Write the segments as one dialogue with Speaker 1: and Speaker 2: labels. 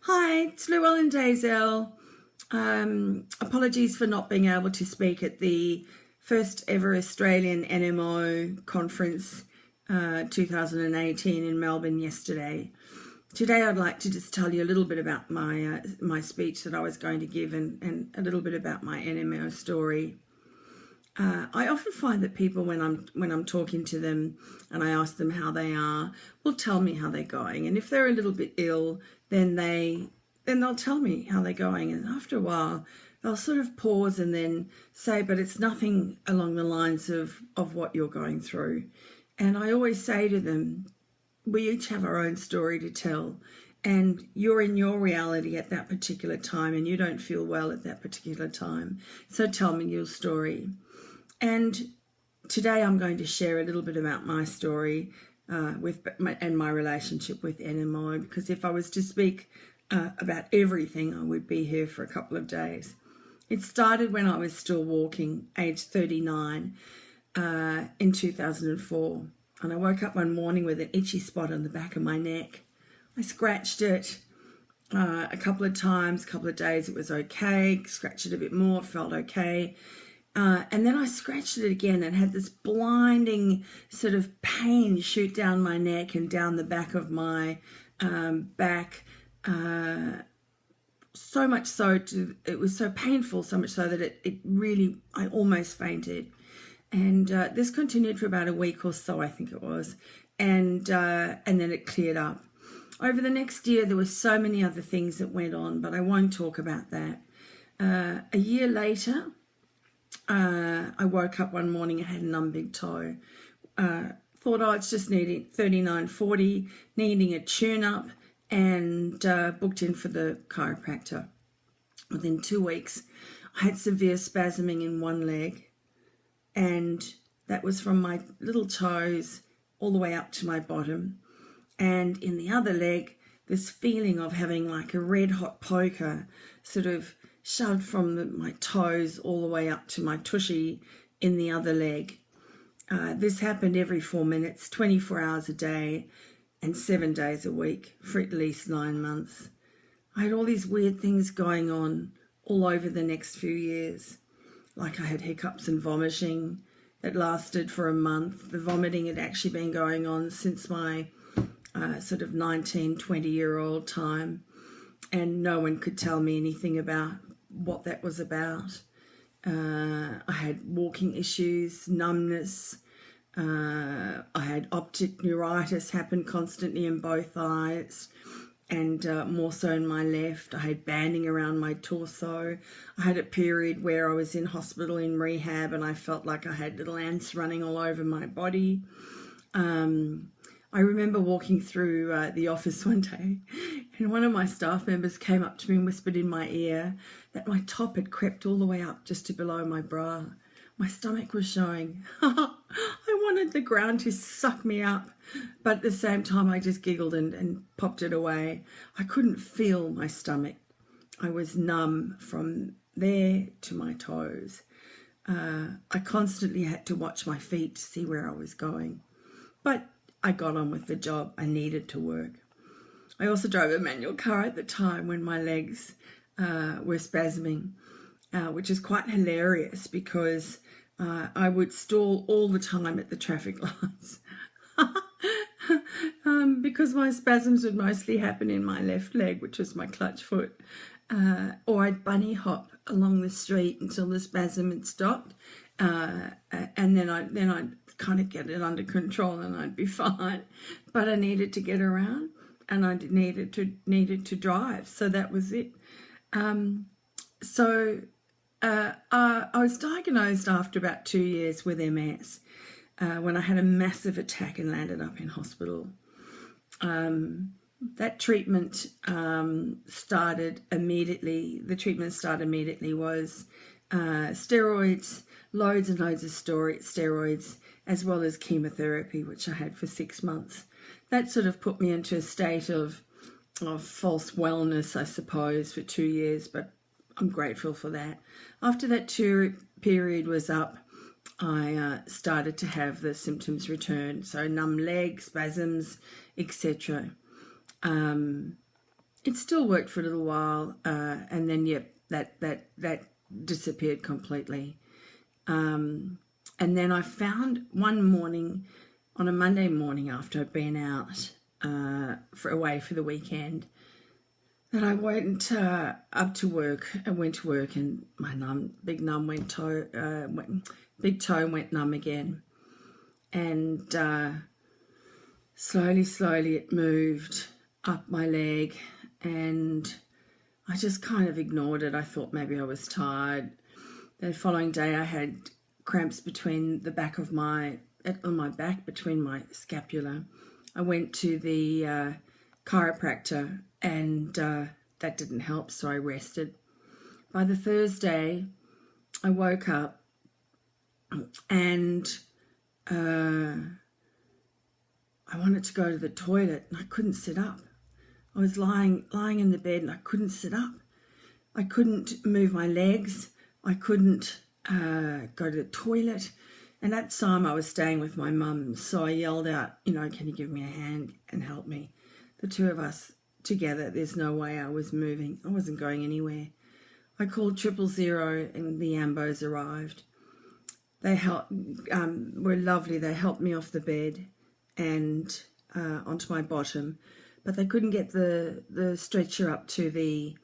Speaker 1: Hi, it's Llewellyn Deyzel. Apologies for not being able to speak at the first ever Australian Nmo Conference 2018 in Melbourne yesterday. Today I'd like to just tell you a little bit about my speech that I was going to give and a little bit about my Nmo story. I often find that people, when I'm talking to them and I ask them how they are, will tell me how they're going. And if they're a little bit ill, then they'll tell me how they're going. And after a while, they'll sort of pause and then say, but it's nothing along the lines of what you're going through. And I always say to them, we each have our own story to tell. And you're in your reality at that particular time and you don't feel well at that particular time. So tell me your story. And today I'm going to share a little bit about my story and my relationship with Nmo, because if I was to speak about everything, I would be here for a couple of days. It started when I was still walking, age 39, in 2004. And I woke up one morning with an itchy spot on the back of my neck. I scratched it a couple of times, a couple of days, it was okay. Scratched it a bit more, felt okay. And then I scratched it again and had this blinding sort of pain shoot down my neck and down the back of my back. So much so, it was so painful, so much so that it really, I almost fainted. And this continued for about a week or so, I think it was. And then it cleared up. Over the next year, there were so many other things that went on, but I won't talk about that. A year later, I woke up one morning and had a numb big toe. Thought, it's just needing 3940, needing a tune-up, and booked in for the chiropractor. Within 2 weeks, I had severe spasming in one leg, and that was from my little toes all the way up to my bottom. And in the other leg, this feeling of having like a red hot poker sort of shoved from my toes all the way up to my tushy in the other leg. This happened every 4 minutes, 24 hours a day, and 7 days a week for at least 9 months. I had all these weird things going on all over the next few years. Like I had hiccups and vomiting that lasted for a month. The vomiting had actually been going on since my sort of 19, 20-year-old time. And no one could tell me anything about what that was about. I had walking issues, numbness. I had optic neuritis happen constantly in both eyes, and more so in my left. I had banding around my torso. I had a period where I was in hospital in rehab and I felt like I had little ants running all over my body. I remember walking through the office one day and one of my staff members came up to me and whispered in my ear that my top had crept all the way up just to below my bra. My stomach was showing. I wanted the ground to suck me up, but at the same time I just giggled and popped it away. I couldn't feel my stomach. I was numb from there to my toes. I constantly had to watch my feet to see where I was going. But I got on with the job. I needed to work. I also drove a manual car at the time when my legs were spasming, which is quite hilarious because I would stall all the time at the traffic lights because my spasms would mostly happen in my left leg, which was my clutch foot, or I'd bunny hop along the street until the spasm had stopped, and then I'd kind of get it under control and I'd be fine. But I needed to get around and I needed to drive, so that was it. I was diagnosed after about 2 years with MS when I had a massive attack and landed up in hospital. That treatment started immediately. The treatment started immediately was steroids, loads and loads of steroids, as well as chemotherapy, which I had for 6 months. That sort of put me into a state of false wellness, I suppose, for 2 years, but I'm grateful for that. After that period was up, I started to have the symptoms return, so numb legs, spasms, etc. it still worked for a little while, and then that disappeared completely. And then I found one morning, on a Monday morning after I'd been out away for the weekend, that I went up to work. I went to work, and my big toe went numb again, and slowly it moved up my leg, and I just kind of ignored it. I thought maybe I was tired. The following day I had cramps between the back of on my back, between my scapula. I went to the chiropractor, and that didn't help, so I rested. By the Thursday, I woke up, and I wanted to go to the toilet, and I couldn't sit up. I was lying in the bed, and I couldn't sit up. I couldn't move my legs. I couldn't go to the toilet. And at the time I was staying with my mum, so I yelled out, can you give me a hand and help me? The two of us together, there's no way I was moving. I wasn't going anywhere. I called 000 and the ambos arrived. They were lovely. They helped me off the bed and onto my bottom, but they couldn't get the stretcher up to the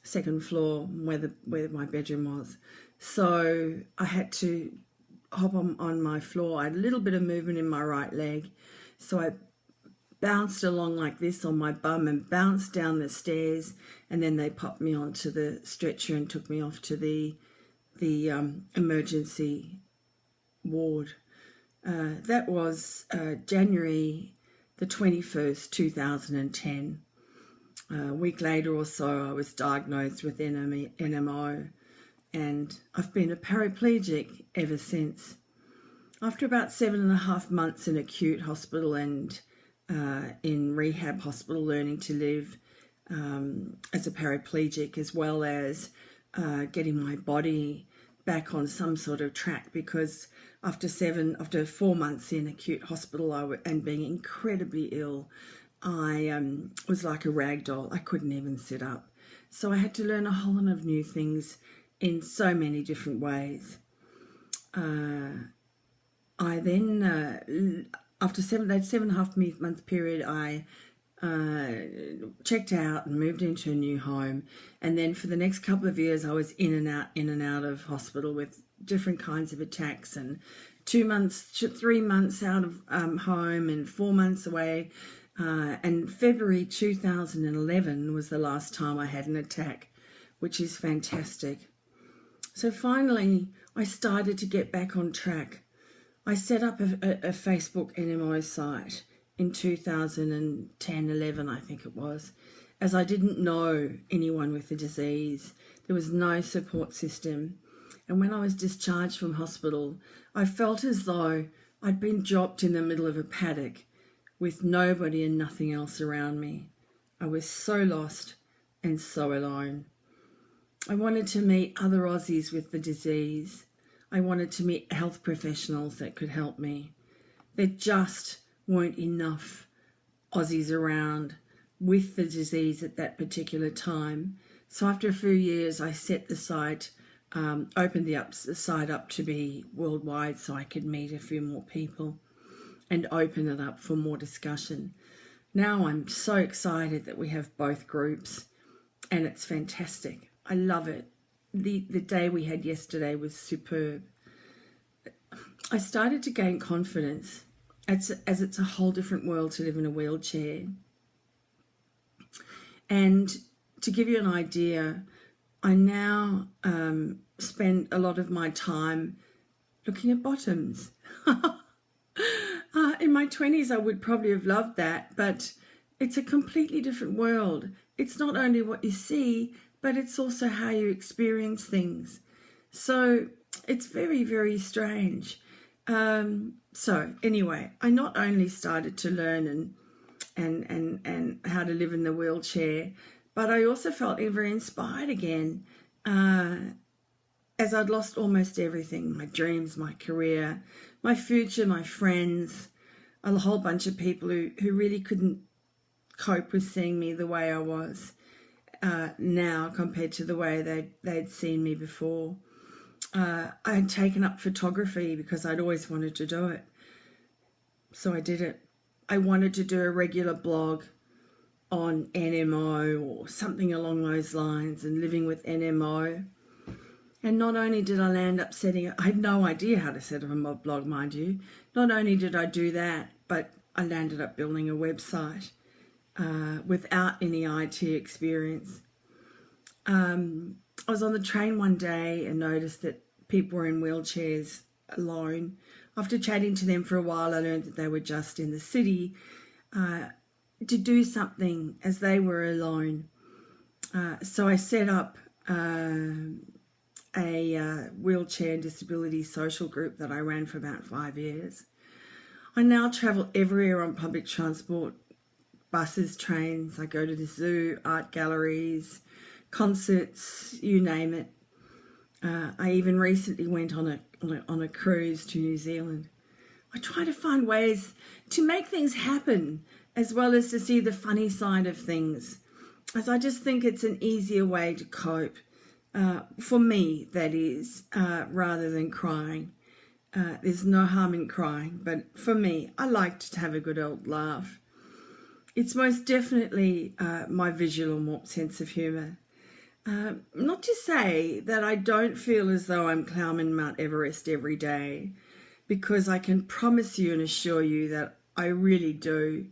Speaker 1: second floor where my bedroom was. So I had to hop on my floor. I had a little bit of movement in my right leg, so I bounced along like this on my bum and bounced down the stairs, and then they popped me onto the stretcher and took me off to the emergency ward. That was January the 21st, 2010. A week later or so, I was diagnosed with Nmo, and I've been a paraplegic ever since. After about 7.5 months in acute hospital and in rehab hospital, learning to live as a paraplegic, as well as getting my body back on some sort of track, because after 4 months in acute hospital and being incredibly ill, I was like a rag doll. I couldn't even sit up. So I had to learn a whole lot of new things in so many different ways. I then, after that 7.5 month period, I checked out and moved into a new home. And then for the next couple of years, I was in and out of hospital with different kinds of attacks, and 3 months out of home and 4 months away. And February 2011 was the last time I had an attack, which is fantastic. So finally, I started to get back on track. I set up a Facebook Nmo site in 2010-11, I think it was, as I didn't know anyone with the disease. There was no support system. And when I was discharged from hospital, I felt as though I'd been dropped in the middle of a paddock with nobody and nothing else around me. I was so lost and so alone. I wanted to meet other Aussies with the disease. I wanted to meet health professionals that could help me. There just weren't enough Aussies around with the disease at that particular time. So after a few years, I set the site, opened the site up to be worldwide so I could meet a few more people and open it up for more discussion. Now I'm so excited that we have both groups, and it's fantastic. I love it. The day we had yesterday was superb. I started to gain confidence as it's a whole different world to live in a wheelchair. And to give you an idea, I now spend a lot of my time looking at bottoms. In my 20s, I would probably have loved that, but it's a completely different world. It's not only what you see, but it's also how you experience things. So it's very, very strange. So anyway, I not only started to learn and how to live in the wheelchair, but I also felt very inspired again, as I'd lost almost everything: my dreams, my career, my future, my friends, a whole bunch of people who really couldn't cope with seeing me the way I was. now compared to the way they'd seen me before. I had taken up photography because I'd always wanted to do it. So I did it. I wanted to do a regular blog on Nmo or something along those lines, and living with Nmo. And not only did I land up I had no idea how to set up a blog, mind you. Not only did I do that, but I landed up building a website without any IT experience. I was on the train one day and noticed that people were in wheelchairs alone. After chatting to them for a while, I learned that they were just in the city to do something as they were alone. So I set up a wheelchair and disability social group that I ran for about 5 years. I now travel everywhere on public transport, buses, trains. I go to the zoo, art galleries, concerts, you name it. I even recently went on a cruise to New Zealand. I try to find ways to make things happen, as well as to see the funny side of things, as I just think it's an easier way to cope. For me, that is, rather than crying. There's no harm in crying, but for me, I like to have a good old laugh. It's most definitely my visual and warped sense of humour. Not to say that I don't feel as though I'm climbing Mount Everest every day, because I can promise you and assure you that I really do.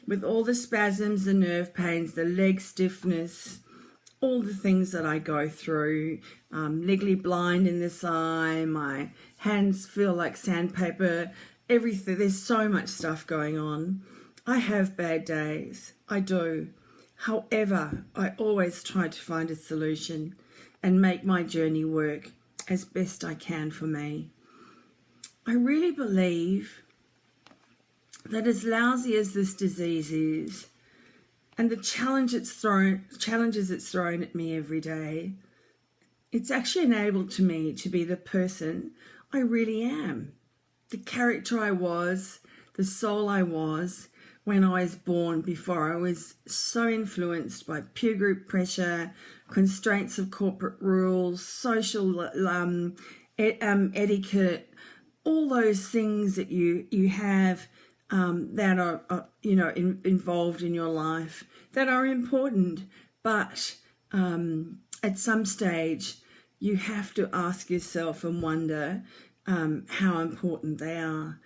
Speaker 1: With all the spasms, the nerve pains, the leg stiffness, all the things that I go through, legally blind in this eye, my hands feel like sandpaper, everything. There's so much stuff going on. I have bad days, I do. However, I always try to find a solution and make my journey work as best I can for me. I really believe that as lousy as this disease is, and the challenges it's thrown at me every day, it's actually enabled to me to be the person I really am. The character I was, the soul I was when I was born, before I was so influenced by peer group pressure, constraints of corporate rules, social etiquette, all those things that you have that are involved in your life, that are important, but at some stage you have to ask yourself and wonder how important they are.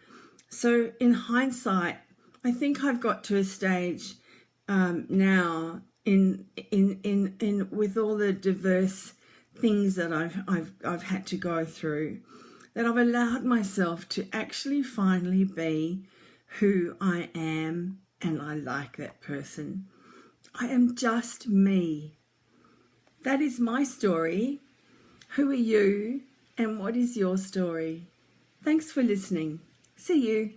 Speaker 1: So in hindsight, I think I've got to a stage now in with all the diverse things that I've had to go through, that I've allowed myself to actually finally be who I am, and I like that person. I am just me. That is my story. Who are you, and what is your story? Thanks for listening. See you.